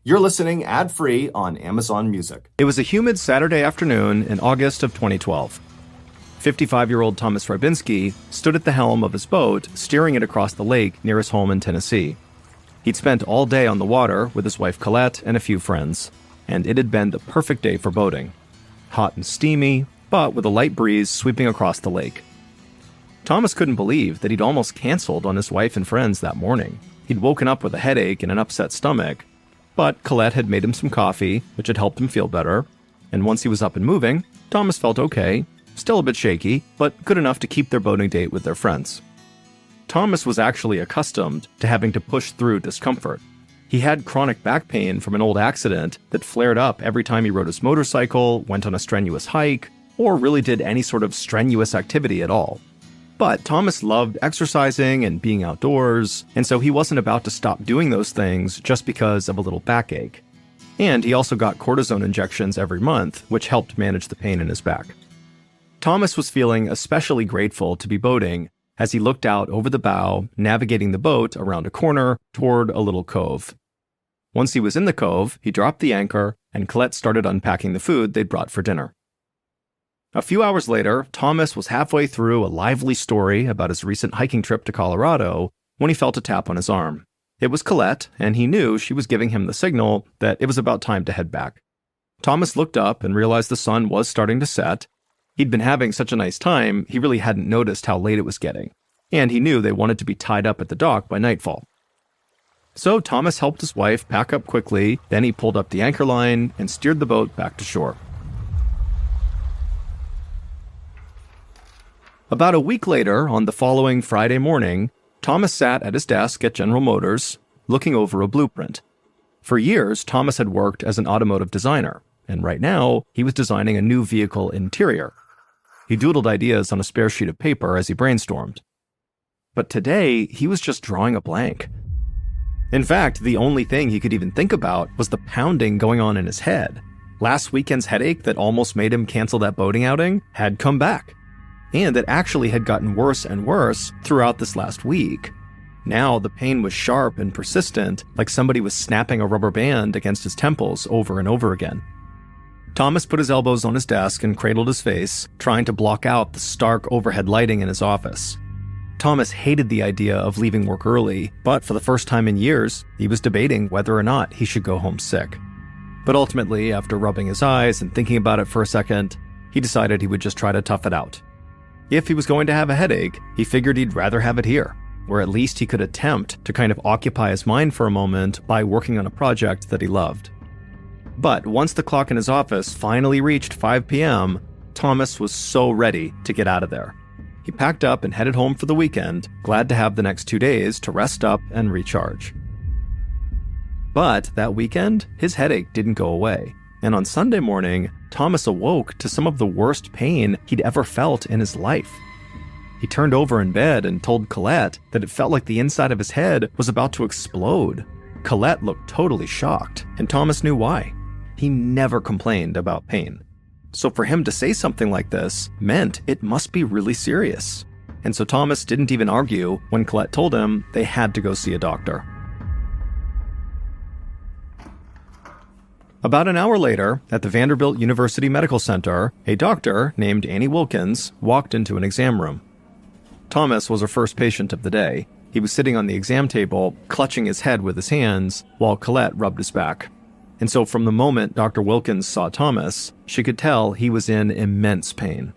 You're listening ad-free on Amazon Music. It was a humid Saturday afternoon in August of 2012. 55-year-old Thomas Rybinski stood at the helm of his boat, steering it across the lake near his home in Tennessee. He'd spent all day on the water with his wife Colette and a few friends, and it had been the perfect day for boating. Hot and steamy, but with a light breeze sweeping across the lake. Thomas couldn't believe that he'd almost canceled on his wife and friends that morning. He'd woken up with a headache and an upset stomach, but Colette had made him some coffee, which had helped him feel better, and once he was up and moving, Thomas felt okay, still a bit shaky, but good enough to keep their boating date with their friends. Thomas was actually accustomed to having to push through discomfort. He had chronic back pain from an old accident that flared up every time he rode his motorcycle, went on a strenuous hike, or really did any sort of strenuous activity at all. But Thomas loved exercising and being outdoors, and so he wasn't about to stop doing those things just because of a little backache. And he also got cortisone injections every month, which helped manage the pain in his back. Thomas was feeling especially grateful to be boating as he looked out over the bow, navigating the boat around a corner toward a little cove. Once he was in the cove, he dropped the anchor, and Colette started unpacking the food they'd brought for dinner. A few hours later, Thomas was halfway through a lively story about his recent hiking trip to Colorado when he felt a tap on his arm. It was Colette, and he knew she was giving him the signal that it was about time to head back. Thomas looked up and realized the sun was starting to set. He'd been having such a nice time, he really hadn't noticed how late it was getting, and he knew they wanted to be tied up at the dock by nightfall. So Thomas helped his wife pack up quickly, then he pulled up the anchor line and steered the boat back to shore. About a week later, on the following Friday morning, Thomas sat at his desk at General Motors, looking over a blueprint. For years, Thomas had worked as an automotive designer, and right now, he was designing a new vehicle interior. He doodled ideas on a spare sheet of paper as he brainstormed. But today, he was just drawing a blank. In fact, the only thing he could even think about was the pounding going on in his head. Last weekend's headache that almost made him cancel that boating outing had come back. And it actually had gotten worse and worse throughout this last week. Now the pain was sharp and persistent, like somebody was snapping a rubber band against his temples over and over again. Thomas put his elbows on his desk and cradled his face, trying to block out the stark overhead lighting in his office. Thomas hated the idea of leaving work early, but for the first time in years, he was debating whether or not he should go home sick. But ultimately, after rubbing his eyes and thinking about it for a second, he decided he would just try to tough it out. If he was going to have a headache, he figured he'd rather have it here, where at least he could attempt to kind of occupy his mind for a moment by working on a project that he loved. But once the clock in his office finally reached 5 p.m., Thomas was so ready to get out of there. He packed up and headed home for the weekend, glad to have the next 2 days to rest up and recharge. But that weekend, his headache didn't go away. And on Sunday morning, Thomas awoke to some of the worst pain he'd ever felt in his life. He turned over in bed and told Colette that it felt like the inside of his head was about to explode. Colette looked totally shocked, and Thomas knew why. He never complained about pain. So for him to say something like this meant it must be really serious. And so Thomas didn't even argue when Colette told him they had to go see a doctor. About an hour later, at the Vanderbilt University Medical Center, a doctor named Annie Wilkins walked into an exam room. Thomas was her first patient of the day. He was sitting on the exam table, clutching his head with his hands, while Colette rubbed his back. And so from the moment Dr. Wilkins saw Thomas, she could tell he was in immense pain.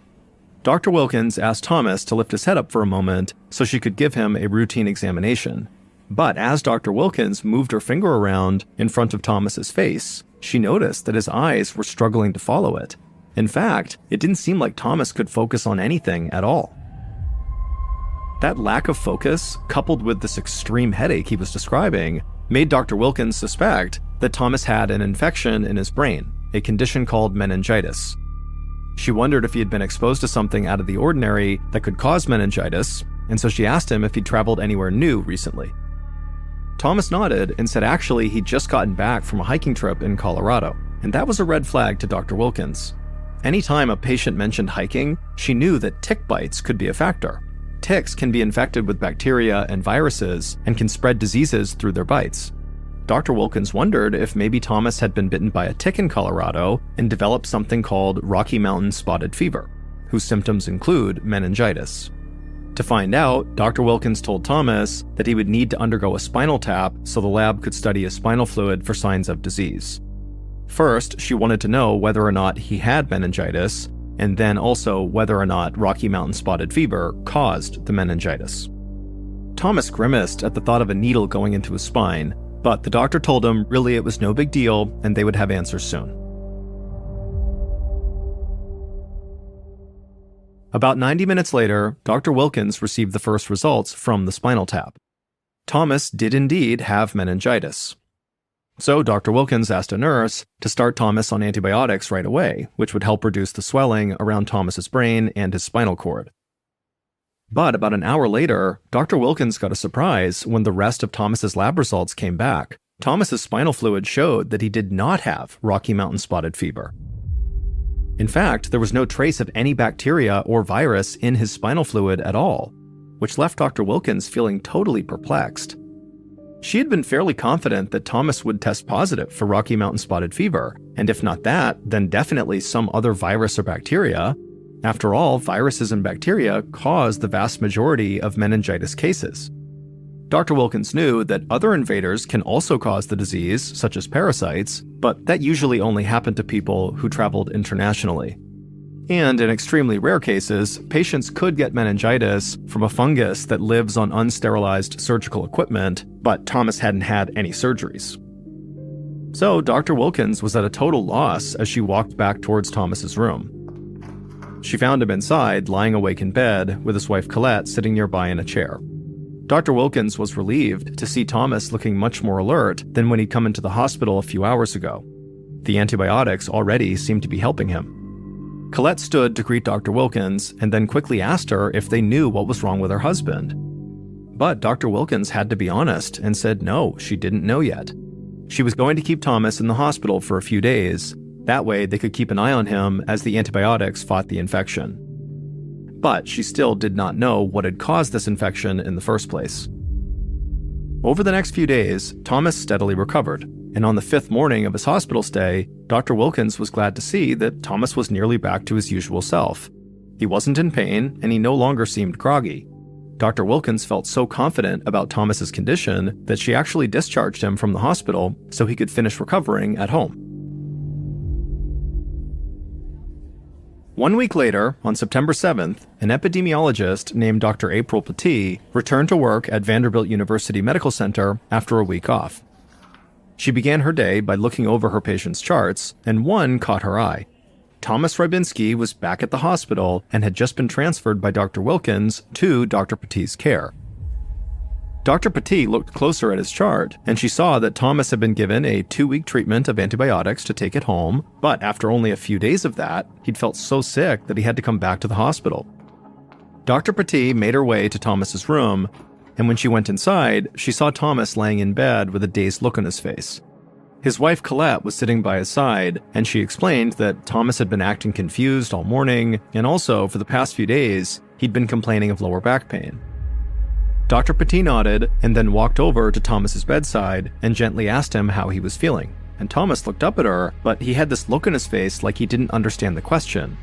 Dr. Wilkins asked Thomas to lift his head up for a moment so she could give him a routine examination. But as Dr. Wilkins moved her finger around in front of Thomas's face, she noticed that his eyes were struggling to follow it. In fact, it didn't seem like Thomas could focus on anything at all. That lack of focus, coupled with this extreme headache he was describing, made Dr. Wilkins suspect that Thomas had an infection in his brain, a condition called meningitis. She wondered if he had been exposed to something out of the ordinary that could cause meningitis, and so she asked him if he'd traveled anywhere new recently. Thomas nodded and said actually he'd just gotten back from a hiking trip in Colorado, and that was a red flag to Dr. Wilkins. Anytime a patient mentioned hiking, she knew that tick bites could be a factor. Ticks can be infected with bacteria and viruses and can spread diseases through their bites. Dr. Wilkins wondered if maybe Thomas had been bitten by a tick in Colorado and developed something called Rocky Mountain spotted fever, whose symptoms include meningitis. To find out, Dr. Wilkins told Thomas that he would need to undergo a spinal tap so the lab could study his spinal fluid for signs of disease. First, she wanted to know whether or not he had meningitis, and then also whether or not Rocky Mountain spotted fever caused the meningitis. Thomas grimaced at the thought of a needle going into his spine, but the doctor told him really it was no big deal and they would have answers soon. About 90 minutes later, Dr. Wilkins received the first results from the spinal tap. Thomas did indeed have meningitis. So Dr. Wilkins asked a nurse to start Thomas on antibiotics right away, which would help reduce the swelling around Thomas's brain and his spinal cord. But about an hour later, Dr. Wilkins got a surprise when the rest of Thomas's lab results came back. Thomas's spinal fluid showed that he did not have Rocky Mountain spotted fever. In fact, there was no trace of any bacteria or virus in his spinal fluid at all, which left Dr. Wilkins feeling totally perplexed. She had been fairly confident that Thomas would test positive for Rocky Mountain spotted fever, and if not that, then definitely some other virus or bacteria. After all, viruses and bacteria cause the vast majority of meningitis cases. Dr. Wilkins knew that other invaders can also cause the disease, such as parasites, but that usually only happened to people who traveled internationally. And in extremely rare cases, patients could get meningitis from a fungus that lives on unsterilized surgical equipment, but Thomas hadn't had any surgeries. So Dr. Wilkins was at a total loss as she walked back towards Thomas's room. She found him inside, lying awake in bed, with his wife Colette sitting nearby in a chair. Dr. Wilkins was relieved to see Thomas looking much more alert than when he'd come into the hospital a few hours ago. The antibiotics already seemed to be helping him. Colette stood to greet Dr. Wilkins and then quickly asked her if they knew what was wrong with her husband. But Dr. Wilkins had to be honest and said no, she didn't know yet. She was going to keep Thomas in the hospital for a few days. That way they could keep an eye on him as the antibiotics fought the infection. But she still did not know what had caused this infection in the first place. Over the next few days, Thomas steadily recovered, and on the 5th morning of his hospital stay, Dr. Wilkins was glad to see that Thomas was nearly back to his usual self. He wasn't in pain, and he no longer seemed groggy. Dr. Wilkins felt so confident about Thomas's condition that she actually discharged him from the hospital so he could finish recovering at home. 1 week later, on September 7th, an epidemiologist named Dr. April Petit returned to work at Vanderbilt University Medical Center after a week off. She began her day by looking over her patients' charts, and one caught her eye. Thomas Rybinski was back at the hospital and had just been transferred by Dr. Wilkins to Dr. Petit's care. Dr. Petit looked closer at his chart, and she saw that Thomas had been given a 2-week treatment of antibiotics to take at home, but after only a few days of that, he'd felt so sick that he had to come back to the hospital. Dr. Petit made her way to Thomas's room, and when she went inside, she saw Thomas laying in bed with a dazed look on his face. His wife Colette was sitting by his side, and she explained that Thomas had been acting confused all morning, and also, for the past few days, he'd been complaining of lower back pain. Dr. Petit nodded and then walked over to Thomas's bedside and gently asked him how he was feeling. And Thomas looked up at her, but he had this look on his face like he didn't understand the question.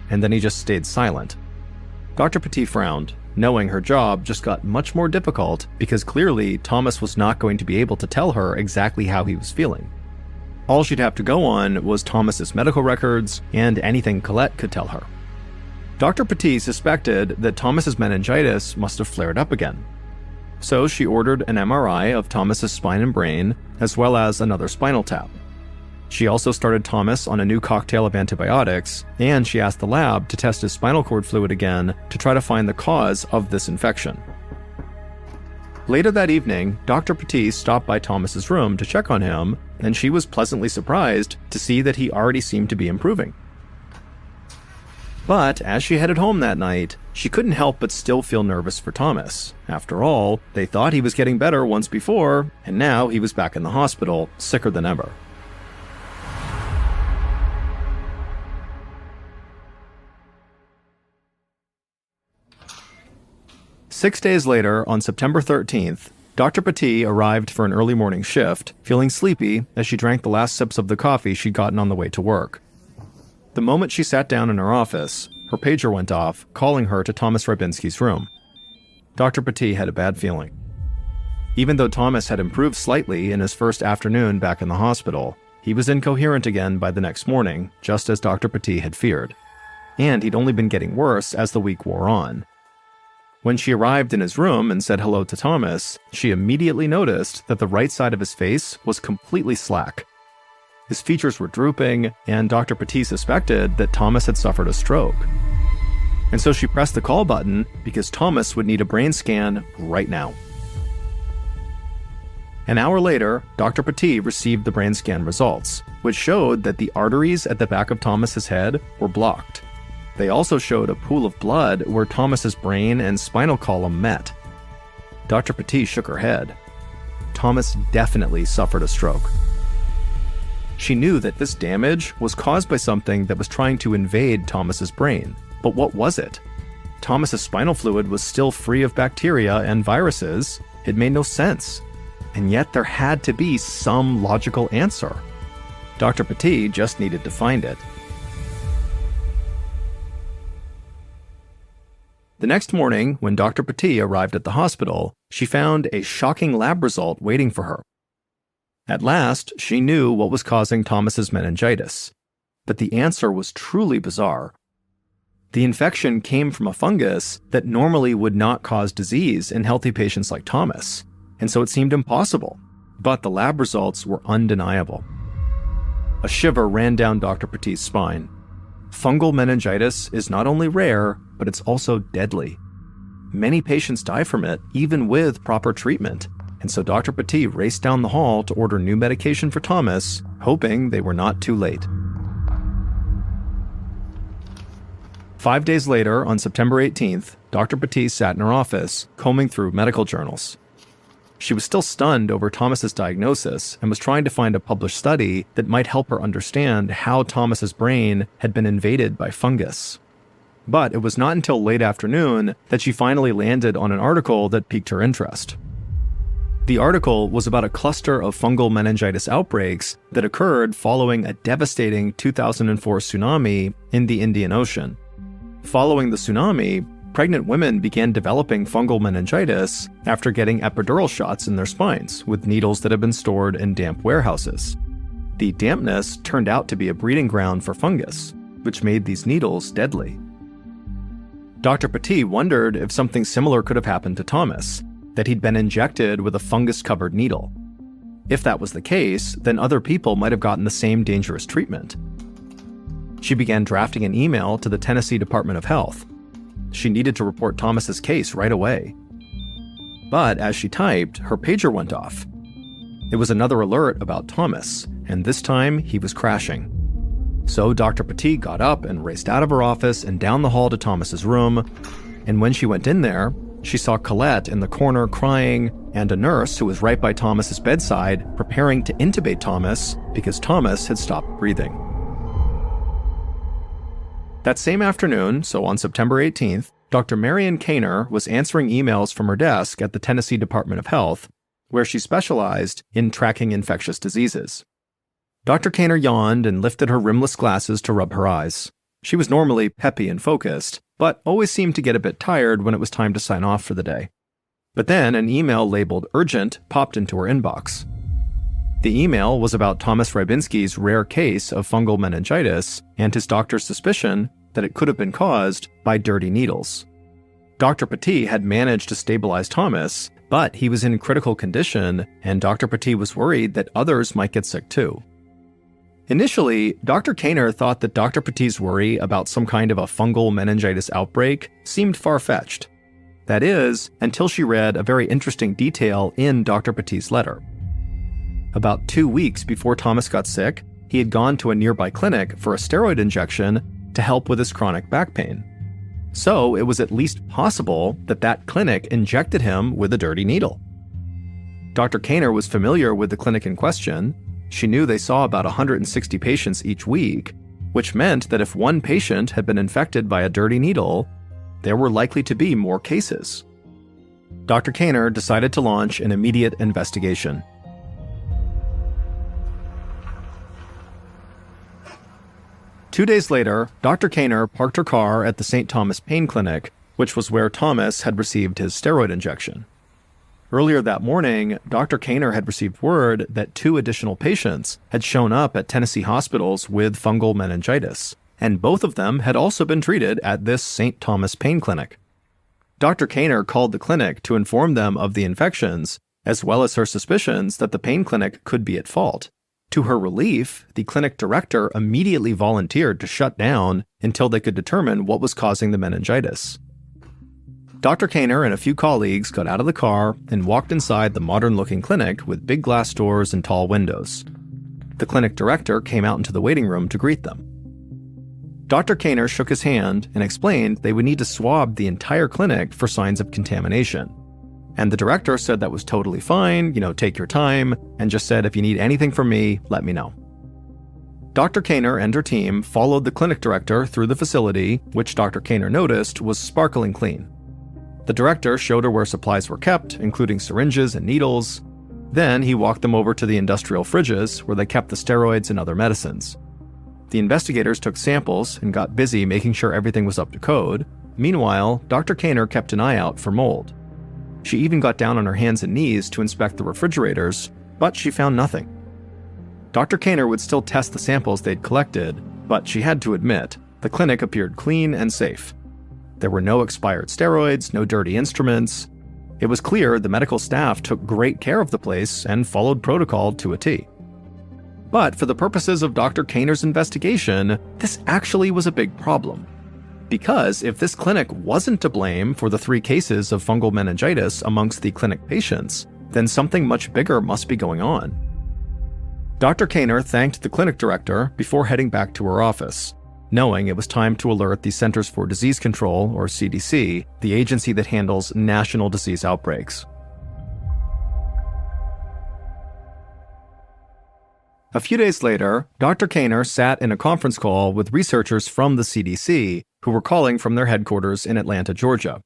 And then he just stayed silent. Dr. Petit frowned, knowing her job just got much more difficult because clearly Thomas was not going to be able to tell her exactly how he was feeling. All she'd have to go on was Thomas's medical records and anything Colette could tell her. Dr. Petit suspected that Thomas's meningitis must have flared up again. So she ordered an MRI of Thomas's spine and brain, as well as another spinal tap. She also started Thomas on a new cocktail of antibiotics, and she asked the lab to test his spinal cord fluid again to try to find the cause of this infection. Later that evening, Dr. Petit stopped by Thomas's room to check on him, and she was pleasantly surprised to see that he already seemed to be improving. But as she headed home that night, she couldn't help but still feel nervous for Thomas. After all, they thought he was getting better once before, and now he was back in the hospital, sicker than ever. "6 days later, on September 13th, Dr. Petit arrived for an early morning shift, feeling sleepy as she drank the last sips of the coffee she'd gotten on the way to work. The moment she sat down in her office, her pager went off, calling her to Thomas Rybinski's room. Dr. Petit had a bad feeling. Even though Thomas had improved slightly in his first afternoon back in the hospital, he was incoherent again by the next morning, just as Dr. Petit had feared. And he'd only been getting worse as the week wore on. When she arrived in his room and said hello to Thomas, she immediately noticed that the right side of his face was completely slack. His features were drooping, and Dr. Petit suspected that Thomas had suffered a stroke. And so she pressed the call button because Thomas would need a brain scan right now. An hour later, Dr. Petit received the brain scan results, which showed that the arteries at the back of Thomas's head were blocked. They also showed a pool of blood where Thomas's brain and spinal column met. Dr. Petit shook her head. Thomas definitely suffered a stroke. She knew that this damage was caused by something that was trying to invade Thomas's brain. But what was it? Thomas's spinal fluid was still free of bacteria and viruses. It made no sense. And yet there had to be some logical answer. Dr. Petit just needed to find it. The next morning, when Dr. Petit arrived at the hospital, she found a shocking lab result waiting for her. At last, she knew what was causing Thomas's meningitis. But the answer was truly bizarre. The infection came from a fungus that normally would not cause disease in healthy patients like Thomas, and so it seemed impossible. But the lab results were undeniable. A shiver ran down Dr. Petit's spine. Fungal meningitis is not only rare, but it's also deadly. Many patients die from it, even with proper treatment, and so Dr. Petit raced down the hall to order new medication for Thomas, hoping they were not too late. 5 days later, on September 18th, Dr. Petit sat in her office, combing through medical journals. She was still stunned over Thomas's diagnosis and was trying to find a published study that might help her understand how Thomas's brain had been invaded by fungus. But it was not until late afternoon that she finally landed on an article that piqued her interest. The article was about a cluster of fungal meningitis outbreaks that occurred following a devastating 2004 tsunami in the Indian Ocean. Following the tsunami, pregnant women began developing fungal meningitis after getting epidural shots in their spines with needles that had been stored in damp warehouses. The dampness turned out to be a breeding ground for fungus, which made these needles deadly. Dr. Petit wondered if something similar could have happened to Thomas, that he'd been injected with a fungus-covered needle. If that was the case, then other people might have gotten the same dangerous treatment. She began drafting an email to the Tennessee Department of Health. She needed to report Thomas's case right away. But as she typed, her pager went off. It was another alert about Thomas, and this time he was crashing. So Dr. Petit got up and raced out of her office and down the hall to Thomas's room, and when she went in there, she saw Colette in the corner crying, and a nurse who was right by Thomas's bedside preparing to intubate Thomas because Thomas had stopped breathing. That same afternoon, so on September 18th, Dr. Marion Kaner was answering emails from her desk at the Tennessee Department of Health, where she specialized in tracking infectious diseases. Dr. Kaner yawned and lifted her rimless glasses to rub her eyes. She was normally peppy and focused, but always seemed to get a bit tired when it was time to sign off for the day. But then an email labeled urgent popped into her inbox. The email was about Thomas Rybinski's rare case of fungal meningitis and his doctor's suspicion that it could have been caused by dirty needles. Dr. Petit had managed to stabilize Thomas, but he was in critical condition, and Dr. Petit was worried that others might get sick too. Initially, Dr. Kaner thought that Dr. Petit's worry about some kind of a fungal meningitis outbreak seemed far-fetched. That is, until she read a very interesting detail in Dr. Petit's letter. About 2 weeks before Thomas got sick, he had gone to a nearby clinic for a steroid injection to help with his chronic back pain. So it was at least possible that that clinic injected him with a dirty needle. Dr. Kaner was familiar with the clinic in question. She knew they saw about 160 patients each week, which meant that if one patient had been infected by a dirty needle, there were likely to be more cases. Dr. Kaner decided to launch an immediate investigation. Two days later, Dr. Kaner parked her car at the St. Thomas Pain Clinic, which was where Thomas had received his steroid injection. Earlier that morning, Dr. Kaner had received word that 2 additional patients had shown up at Tennessee hospitals with fungal meningitis, and both of them had also been treated at this St. Thomas Pain Clinic. Dr. Kaner called the clinic to inform them of the infections, as well as her suspicions that the pain clinic could be at fault. To her relief, the clinic director immediately volunteered to shut down until they could determine what was causing the meningitis. Dr. Kaner and a few colleagues got out of the car and walked inside the modern-looking clinic with big glass doors and tall windows. The clinic director came out into the waiting room to greet them. Dr. Kaner shook his hand and explained they would need to swab the entire clinic for signs of contamination. And the director said that was totally fine, take your time, and just said if you need anything from me, let me know. Dr. Kaner and her team followed the clinic director through the facility, which Dr. Kaner noticed was sparkling clean. The director showed her where supplies were kept, including syringes and needles. Then he walked them over to the industrial fridges where they kept the steroids and other medicines. The investigators took samples and got busy making sure everything was up to code. Meanwhile, Dr. Kaner kept an eye out for mold. She even got down on her hands and knees to inspect the refrigerators, but she found nothing. Dr. Kaner would still test the samples they'd collected, but she had to admit, the clinic appeared clean and safe. There were no expired steroids, no dirty instruments. It was clear the medical staff took great care of the place and followed protocol to a T. But for the purposes of Dr. Kaner's investigation, this actually was a big problem. Because if this clinic wasn't to blame for the 3 cases of fungal meningitis amongst the clinic patients, then something much bigger must be going on. Dr. Kaner thanked the clinic director before heading back to her office, knowing it was time to alert the Centers for Disease Control, or CDC, the agency that handles national disease outbreaks. A few days later, Dr. Kaner sat in a conference call with researchers from the CDC who were calling from their headquarters in Atlanta, Georgia.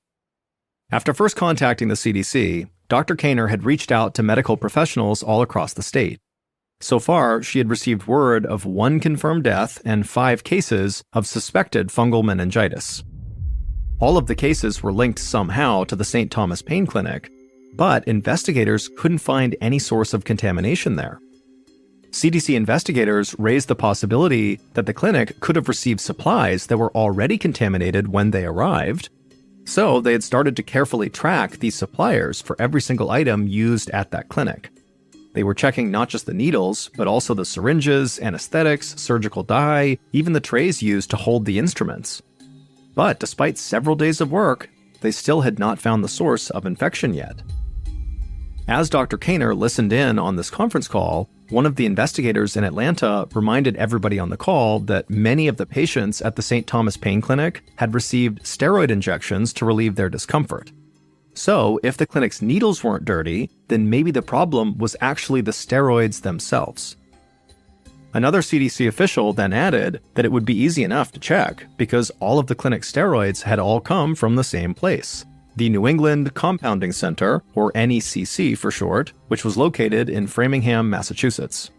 After first contacting the CDC, Dr. Kaner had reached out to medical professionals all across the state. So far, she had received word of 1 confirmed death and 5 cases of suspected fungal meningitis. All of the cases were linked somehow to the St. Thomas Pain Clinic, but investigators couldn't find any source of contamination there. CDC investigators raised the possibility that the clinic could have received supplies that were already contaminated when they arrived, so they had started to carefully track these suppliers for every single item used at that clinic. They were checking not just the needles, but also the syringes, anesthetics, surgical dye, even the trays used to hold the instruments. But despite several days of work, they still had not found the source of infection yet. As Dr. Kaner listened in on this conference call, one of the investigators in Atlanta reminded everybody on the call that many of the patients at the St. Thomas Pain Clinic had received steroid injections to relieve their discomfort. So, if the clinic's needles weren't dirty, then maybe the problem was actually the steroids themselves. Another CDC official then added that it would be easy enough to check because all of the clinic's steroids had all come from the same place, the New England Compounding Center, or NECC for short, which was located in Framingham, Massachusetts.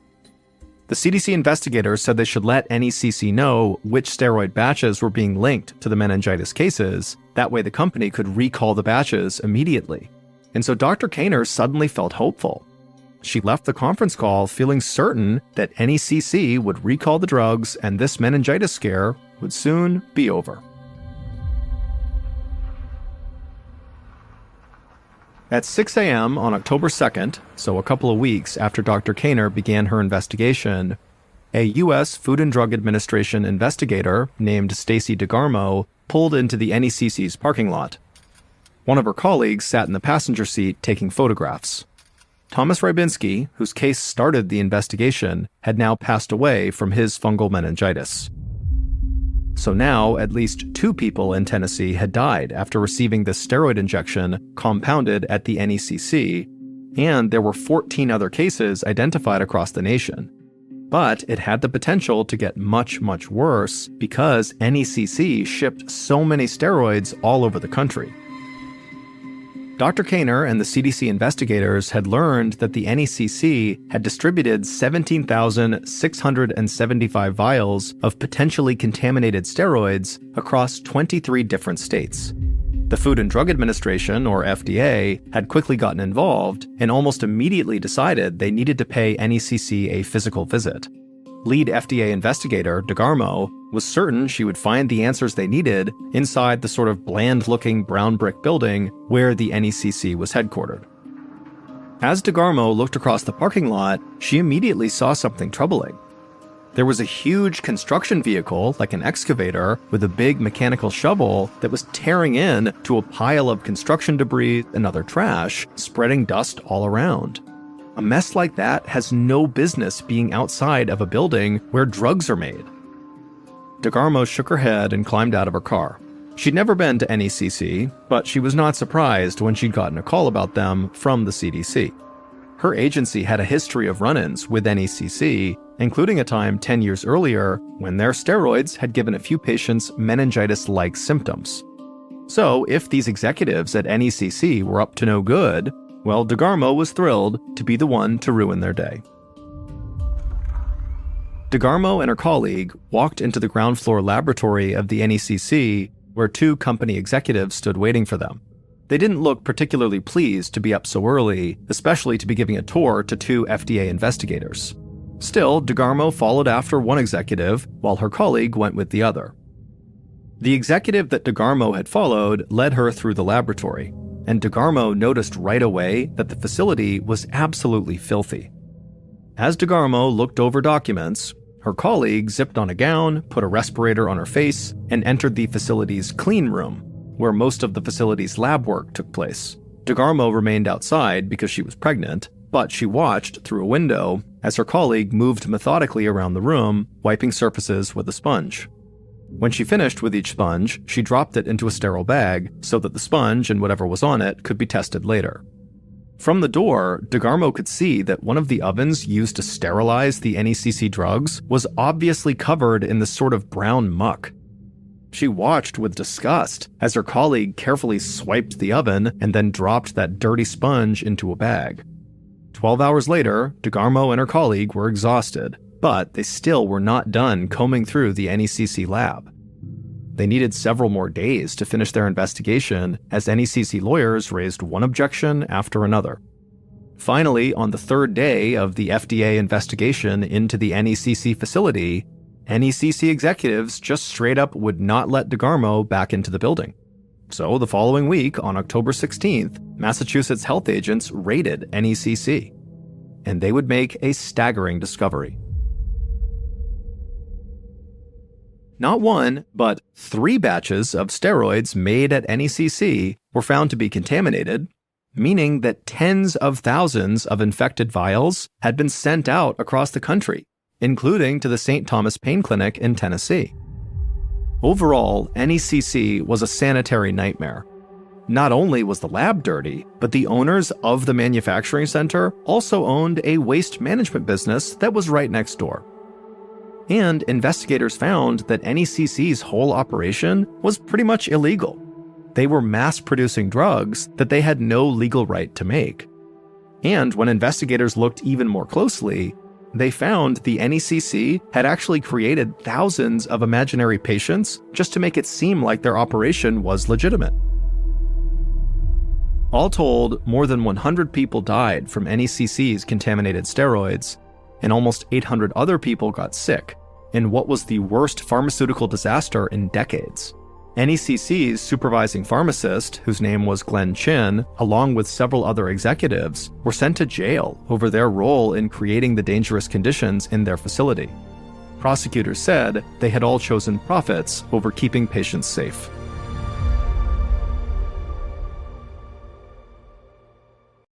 The CDC investigators said they should let NECC know which steroid batches were being linked to the meningitis cases. That way the company could recall the batches immediately. And so Dr. Kaner suddenly felt hopeful. She left the conference call feeling certain that NECC would recall the drugs and this meningitis scare would soon be over. At 6 a.m. on October 2nd, so a couple of weeks after Dr. Kaner began her investigation, a U.S. Food and Drug Administration investigator named Stacy DeGarmo pulled into the NECC's parking lot. One of her colleagues sat in the passenger seat taking photographs. Thomas Rybinski, whose case started the investigation, had now passed away from his fungal meningitis. So now, at least 2 people in Tennessee had died after receiving this steroid injection compounded at the NECC, and there were 14 other cases identified across the nation. But it had the potential to get much, much worse because NECC shipped so many steroids all over the country. Dr. Kaner and the CDC investigators had learned that the NECC had distributed 17,675 vials of potentially contaminated steroids across 23 different states. The Food and Drug Administration, or FDA, had quickly gotten involved and almost immediately decided they needed to pay NECC a physical visit. Lead FDA investigator, DeGarmo, was certain she would find the answers they needed inside the sort of bland-looking brown brick building where the NECC was headquartered. As DeGarmo looked across the parking lot, she immediately saw something troubling. There was a huge construction vehicle, like an excavator, with a big mechanical shovel that was tearing in to a pile of construction debris and other trash, spreading dust all around. A mess like that has no business being outside of a building where drugs are made. DeGarmo shook her head and climbed out of her car. She'd never been to NECC, but she was not surprised when she'd gotten a call about them from the CDC. Her agency had a history of run-ins with NECC, including a time 10 years earlier when their steroids had given a few patients meningitis-like symptoms. So if these executives at NECC were up to no good, well, DeGarmo was thrilled to be the one to ruin their day. DeGarmo and her colleague walked into the ground floor laboratory of the NECC, where two company executives stood waiting for them. They didn't look particularly pleased to be up so early, especially to be giving a tour to two FDA investigators. Still, DeGarmo followed after one executive, while her colleague went with the other. The executive that DeGarmo had followed led her through the laboratory, and DeGarmo noticed right away that the facility was absolutely filthy. As DeGarmo looked over documents, her colleague zipped on a gown, put a respirator on her face, and entered the facility's clean room, where most of the facility's lab work took place. DeGarmo remained outside because she was pregnant, but she watched through a window as her colleague moved methodically around the room, wiping surfaces with a sponge. When she finished with each sponge, she dropped it into a sterile bag so that the sponge and whatever was on it could be tested later. From the door, DeGarmo could see that one of the ovens used to sterilize the NECC drugs was obviously covered in this sort of brown muck. She watched with disgust as her colleague carefully swiped the oven and then dropped that dirty sponge into a bag. 12 hours later, DeGarmo and her colleague were exhausted, but they still were not done combing through the NECC lab. They needed several more days to finish their investigation as NECC lawyers raised one objection after another. Finally, on the third day of the FDA investigation into the NECC facility, NECC executives just straight up would not let DeGarmo back into the building. So the following week, on October 16th, Massachusetts health agents raided NECC, and they would make a staggering discovery. Not one, but 3 batches of steroids made at NECC were found to be contaminated, meaning that tens of thousands of infected vials had been sent out across the country, including to the St. Thomas Pain Clinic in Tennessee. Overall, NECC was a sanitary nightmare. Not only was the lab dirty, but the owners of the manufacturing center also owned a waste management business that was right next door. And investigators found that NECC's whole operation was pretty much illegal. They were mass-producing drugs that they had no legal right to make. And when investigators looked even more closely, they found the NECC had actually created thousands of imaginary patients just to make it seem like their operation was legitimate. All told, more than 100 people died from NECC's contaminated steroids, and almost 800 other people got sick in what was the worst pharmaceutical disaster in decades. NECC's supervising pharmacist, whose name was Glenn Chin, along with several other executives, were sent to jail over their role in creating the dangerous conditions in their facility. Prosecutors said they had all chosen profits over keeping patients safe.